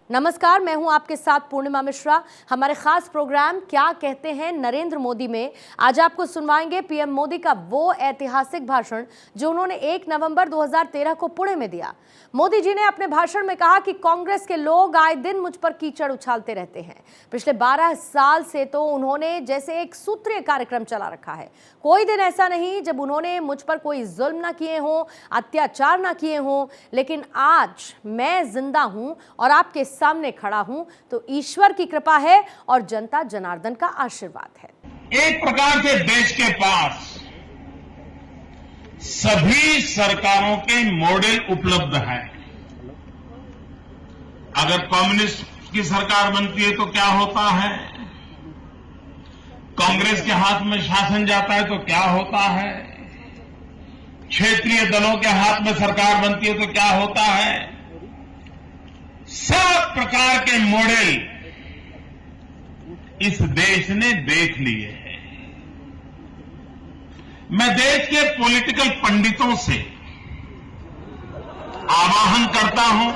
नमस्कार, मैं हूं आपके साथ पूर्णिमा मिश्रा। हमारे खास प्रोग्राम क्या कहते हैं नरेंद्र मोदी में आज आपको सुनवाएंगे पीएम मोदी का वो ऐतिहासिक भाषण जो उन्होंने 1 नवंबर 2013 को पुणे में दिया। मोदी जी ने अपने भाषण में कहा कि कांग्रेस के लोग आए दिन मुझ पर कीचड़ उछालते रहते हैं। पिछले 12 साल से तो उन्होंने जैसे एक सूत्रीय कार्यक्रम चला रखा है। कोई दिन ऐसा नहीं जब उन्होंने मुझ पर कोई जुल्म ना किए हों, अत्याचार ना किए हों, लेकिन आज मैं जिंदा हूं और आपके सामने खड़ा हूं तो ईश्वर की कृपा है और जनता जनार्दन का आशीर्वाद है। एक प्रकार से देश के पास सभी सरकारों के मॉडल उपलब्ध हैं। अगर कम्युनिस्ट की सरकार बनती है तो क्या होता है, कांग्रेस के हाथ में शासन जाता है तो क्या होता है, क्षेत्रीय दलों के हाथ में सरकार बनती है तो क्या होता है। सब प्रकार के मॉडल इस देश ने देख लिए हैं। मैं देश के पॉलिटिकल पंडितों से आह्वान करता हूं,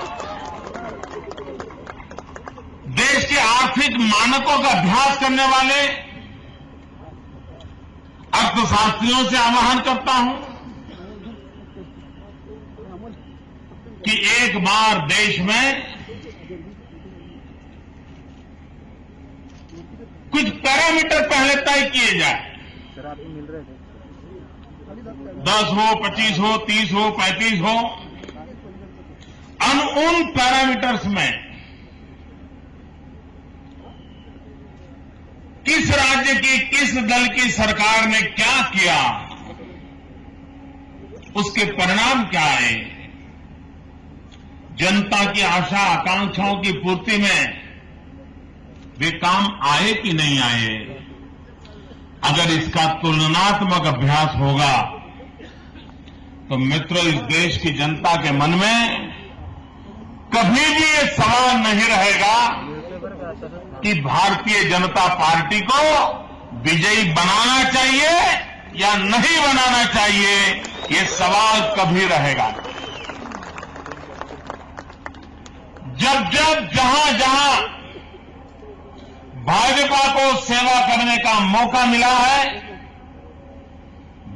देश के आर्थिक मानकों का अभ्यास करने वाले अर्थशास्त्रियों से आह्वान करता हूं कि एक बार देश में कुछ पैरामीटर पहले तय किए जाए, 10 हो, 25 हो, 30 हो, 35 हो, उन पैरामीटर्स में किस राज्य की किस दल की सरकार ने क्या किया, उसके परिणाम क्या आए, जनता की आशा आकांक्षाओं की पूर्ति में वे काम आए कि नहीं आए। अगर इसका तुलनात्मक अभ्यास होगा तो मित्रों, इस देश की जनता के मन में कभी भी ये सवाल नहीं रहेगा कि भारतीय जनता पार्टी को विजयी बनाना चाहिए या नहीं बनाना चाहिए। ये सवाल कभी रहेगा। जब जहां जहां भाजपा को सेवा करने का मौका मिला है,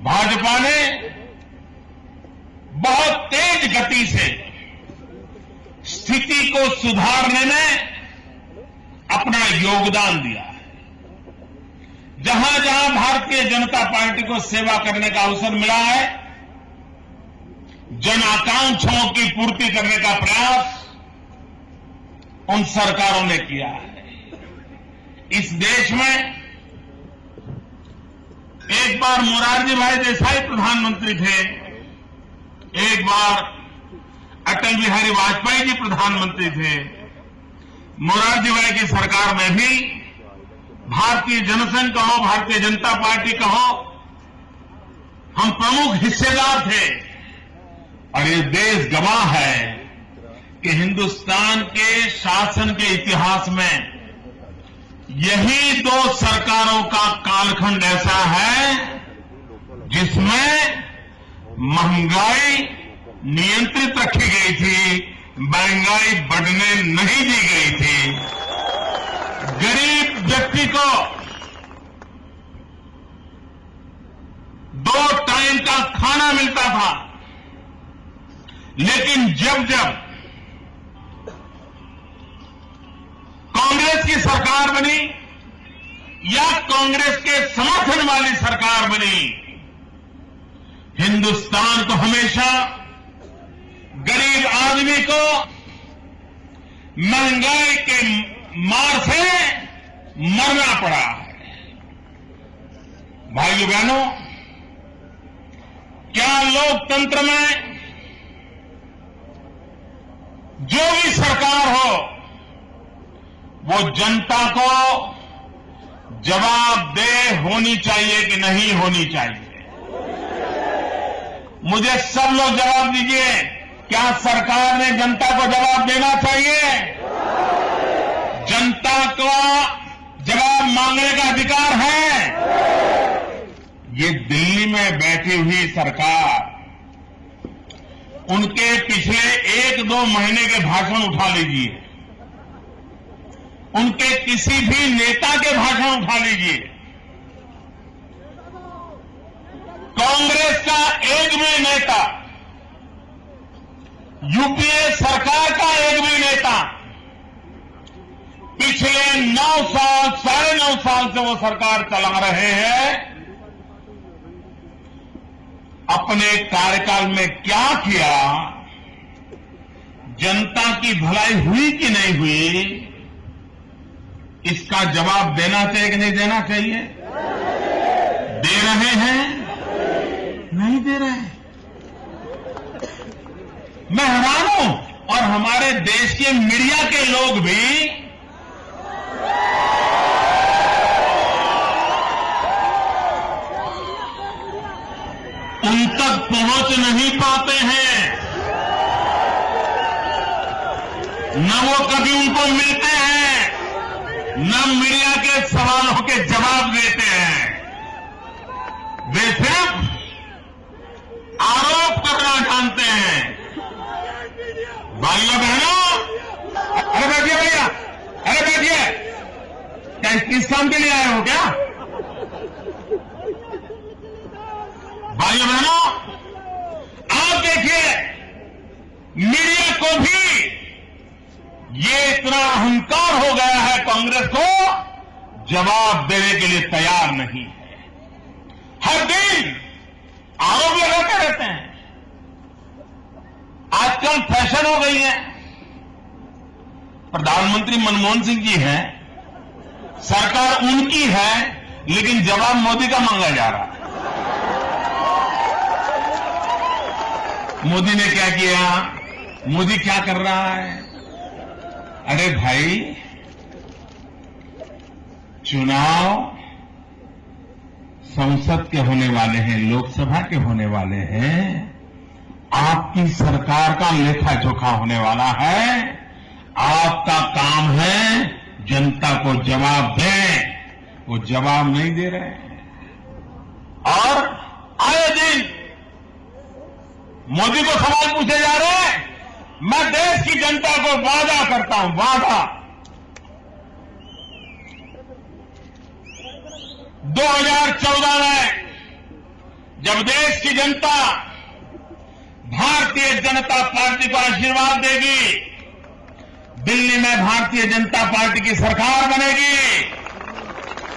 भाजपा ने बहुत तेज गति से स्थिति को सुधारने में अपना योगदान दिया है। जहां जहां भारतीय जनता पार्टी को सेवा करने का अवसर मिला है, जन आकांक्षाओं की पूर्ति करने का प्रयास उन सरकारों ने किया है। इस देश में एक बार मोरारजी भाई देसाई प्रधानमंत्री थे, एक बार अटल बिहारी वाजपेयी जी प्रधानमंत्री थे। मोरारजी भाई की सरकार में भी भारतीय जनसंघ कहो, भारतीय जनता पार्टी कहो, हम प्रमुख हिस्सेदार थे। और ये देश गवाह है कि हिंदुस्तान के शासन के इतिहास में यही 2 सरकारों का कालखंड ऐसा है जिसमें महंगाई नियंत्रित रखी गई थी, महंगाई बढ़ने नहीं दी गई थी। गरीब व्यक्ति को 2 टाइम का खाना मिलता था। लेकिन जब जब कांग्रेस की सरकार बनी या कांग्रेस के समर्थन वाली सरकार बनी, हिंदुस्तान को हमेशा गरीब आदमी को महंगाई के मार से मरना पड़ा है। भाइयों बहनों, क्या लोकतंत्र में जो भी सरकार हो वो जनता को जवाबदेह होनी चाहिए कि नहीं होनी चाहिए? मुझे सब लोग जवाब दीजिए, क्या सरकार ने जनता को जवाब देना चाहिए? जनता को जवाब मांगने का अधिकार है। ये दिल्ली में बैठी हुई सरकार, उनके पिछले 1-2 महीने के भाषण उठा लीजिए, उनके किसी भी नेता के भाषण उठा लीजिए, कांग्रेस का एक भी नेता, यूपीए सरकार का एक भी नेता पिछले 9 साल, 9.5 साल से वो सरकार चला रहे हैं, अपने कार्यकाल में क्या किया, जनता की भलाई हुई कि नहीं हुई, इसका जवाब देना चाहिए कि नहीं देना चाहिए? दे रहे हैं? नहीं दे रहे। मैं हैरान हूं, और हमारे देश के मीडिया के लोग भी उन तक पहुंच नहीं पाते हैं, न वो कभी उनको मिलते हैं, न मीडिया के सवालों के जवाब देते हैं। वे सिर्फ आरोप करना जानते हैं। भाइयों बहनों, अरे बैठिए भैया, अरे बैठिए, क्या किस काम के लिए आए हो क्या? भाइयों बहनों, आप देखिए, मीडिया को भी ये इतना अहंकार हो गया है, कांग्रेस को जवाब देने के लिए तैयार नहीं है। हर दिन आरोप लगाते रहते हैं। आजकल फैशन हो गई है। प्रधानमंत्री मनमोहन सिंह जी हैं, सरकार उनकी है, लेकिन जवाब मोदी का मांगा जा रहा है। मोदी ने क्या किया? मोदी क्या कर रहा है? अरे भाई, चुनाव संसद के होने वाले हैं, लोकसभा के होने वाले हैं, आपकी सरकार का लेखा जोखा होने वाला है। आपका काम है जनता को जवाब दें, वो जवाब नहीं दे रहे हैं। और आए दिन मोदी को सवाल पूछे जा रहे हैं। मैं देश की जनता को वादा करता हूं, वादा, 2014 में जब देश की जनता भारतीय जनता पार्टी को आशीर्वाद देगी, दिल्ली में भारतीय जनता पार्टी की सरकार बनेगी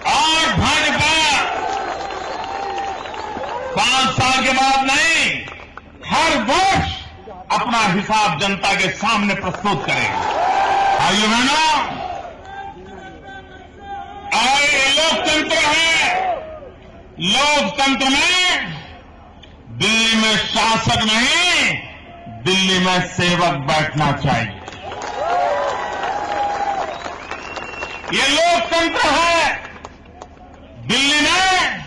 और भाजपा 5 साल के बाद नहीं, हर वर्ष अपना हिसाब जनता के सामने प्रस्तुत करेगी। भाइयों बहनों, ये लोकतंत्र है। लोकतंत्र में दिल्ली में शासक नहीं, दिल्ली में सेवक बैठना चाहिए। ये लोकतंत्र है। दिल्ली में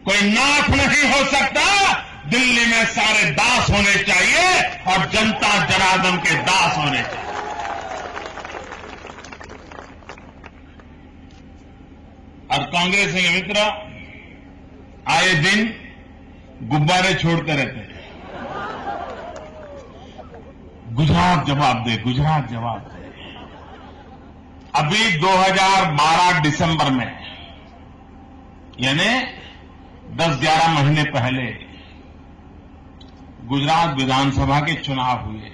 कोई नाथ नहीं हो सकता, दिल्ली में सारे दास होने चाहिए और जनता जनार्दन के दास होने चाहिए। और कांग्रेस के मित्र आए दिन गुब्बारे छोड़ते रहते हैं। गुजरात जवाब दे, गुजरात जवाब दे। अभी 2012 दिसंबर में, यानी 10-11 महीने पहले गुजरात विधानसभा के चुनाव हुए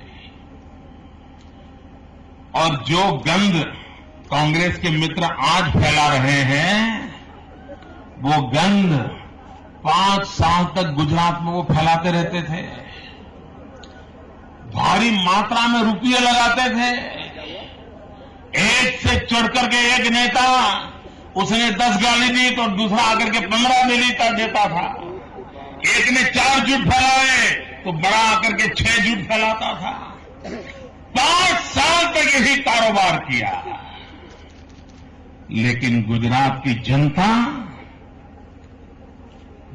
और जो गंध कांग्रेस के मित्र आज फैला रहे हैं, वो गंध 5 साल तक गुजरात में वो फैलाते रहते थे। भारी मात्रा में रुपये लगाते थे। एक से चढ़ करके एक नेता, उसने 10 गाली दी तो दूसरा आकर के 15 देता था। एक ने 4 झूठ फैलाए तो बड़ा आकर के 6 झूठ फैलाता था। 5 साल तक यही कारोबार किया। लेकिन गुजरात की जनता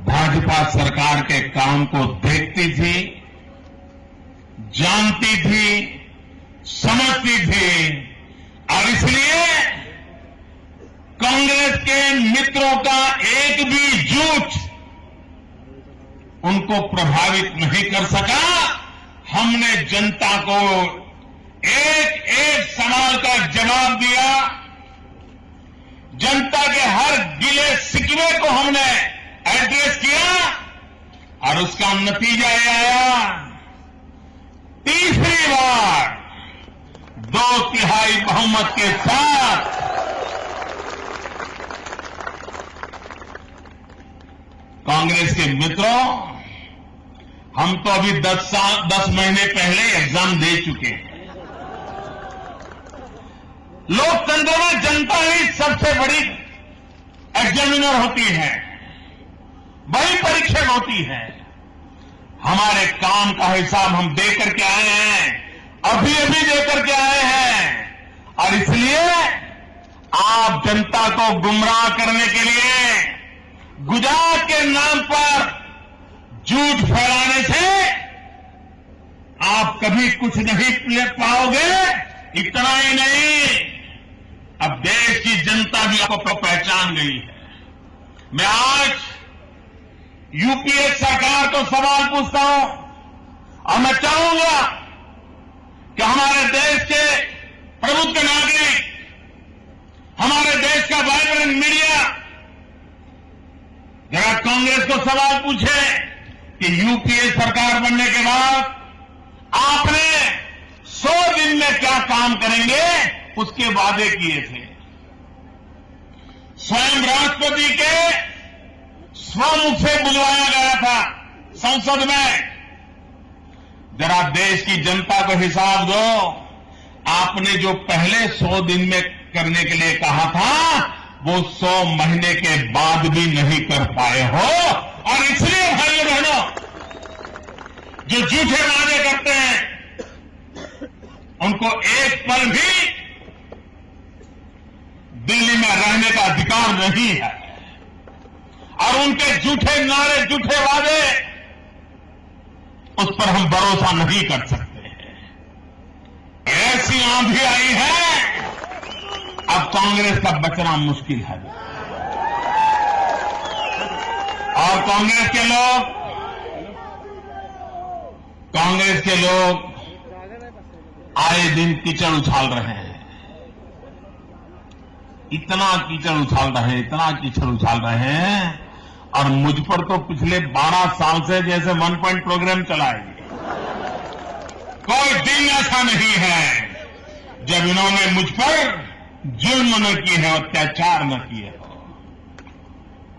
भाजपा सरकार के काम को देखती थी, जानती थी, समझती थी और इसलिए कांग्रेस के मित्रों का एक भी झूठ उनको प्रभावित नहीं कर सका। हमने जनता को एक एक सवाल का जवाब दिया। जनता के हर गिले शिकवे को हमने एड्रेस किया और उसका नतीजा ये आया, तीसरी बार 2/3 बहुमत के साथ कांग्रेस के मित्रों, हम तो अभी 10 महीने पहले एग्जाम दे चुके हैं। लोकतंत्र में जनता ही सबसे बड़ी एग्जामिनर होती है, वही परीक्षक होती है। हमारे काम का हिसाब हम दे करके आए हैं, अभी दे करके आए हैं, और इसलिए आप जनता को गुमराह करने के लिए गुजरात के नाम पर झूठ फैलाने से आप कभी कुछ नहीं ले पाओगे। इतना ही नहीं, अब देश की जनता भी आपको पहचान गई है। मैं आज यूपीए सरकार को सवाल पूछता हूं और मैं चाहूंगा कि हमारे देश के प्रबुद्ध नागरिक, हमारे देश का वाइब्रेंट मीडिया जरा कांग्रेस को सवाल पूछे कि यूपीए सरकार बनने के बाद आपने 100 दिन में क्या काम करेंगे, उसके वादे किए थे। स्वयं राष्ट्रपति के स्वमुख से बुलवाया गया था संसद में। जरा देश की जनता को हिसाब दो, आपने जो पहले 100 दिन में करने के लिए कहा था, वो 100 महीने के बाद भी नहीं कर पाए हो। और इसलिए भाइयों बहनों, जो झूठे वादे करते हैं, उनको एक पल भी दिल्ली में रहने का अधिकार नहीं है, और उनके झूठे नारे, झूठे वादे, उस पर हम भरोसा नहीं कर सकते। ऐसी आंधी आई है, अब कांग्रेस का बचना मुश्किल है। और कांग्रेस के लोग आए दिन कीचड़ उछाल रहे हैं, इतना कीचड़ उछाल रहे हैं, और मुझ पर तो पिछले 12 साल से जैसे 1 पॉइंट प्रोग्राम चलाएंगे। कोई दिन ऐसा नहीं है जब इन्होंने मुझ पर जुल्म न किए हैं, अत्याचार न किए हो।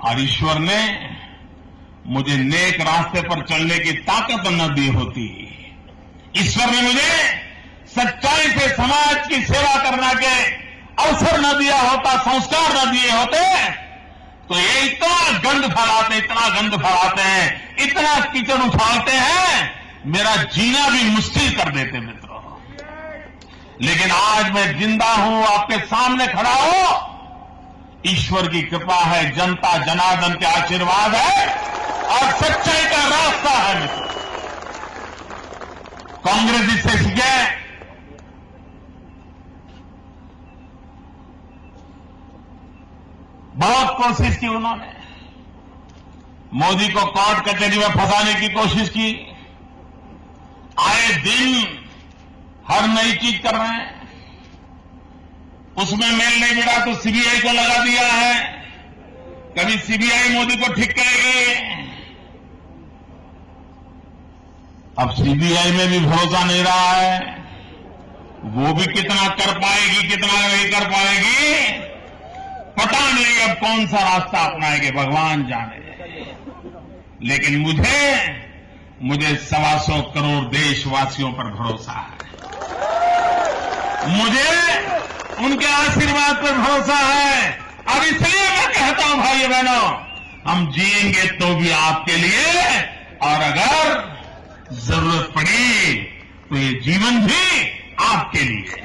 और ईश्वर ने मुझे नेक रास्ते पर चलने की ताकत न दी होती, ईश्वर ने मुझे सच्चाई से समाज की सेवा करने के अवसर न दिया होता, संस्कार न दिए होते, तो ये इतना गंद फैलाते हैं, इतना कीचड़ उछालते हैं, मेरा जीना भी मुश्किल कर देते मित्रों। लेकिन आज मैं जिंदा हूं, आपके सामने खड़ा हूं, ईश्वर की कृपा है, जनता जनार्दन के आशीर्वाद है, और सच्चाई का रास्ता है मित्रों। कांग्रेस इससे सीखे, बहुत कोशिश की उन्होंने, मोदी को कोर्ट कचहरी में फंसाने की कोशिश की, आए दिन हर नई चीज कर रहे हैं। उसमें मेल नहीं मिला तो सीबीआई को लगा दिया है, कभी सीबीआई मोदी को ठीक करेगी। अब सीबीआई में भी भरोसा नहीं रहा है, वो भी कितना कर पाएगी, कितना नहीं कर पाएगी, पता नहीं अब कौन सा रास्ता अपनाएंगे, भगवान जाने। लेकिन मुझे 125 करोड़ देशवासियों पर भरोसा है, मुझे उनके आशीर्वाद पर भरोसा है, और इसलिए मैं कहता हूं भाइयों बहनों, हम जिएंगे तो भी आपके लिए, और अगर जरूरत पड़ी तो ये जीवन भी आपके लिए।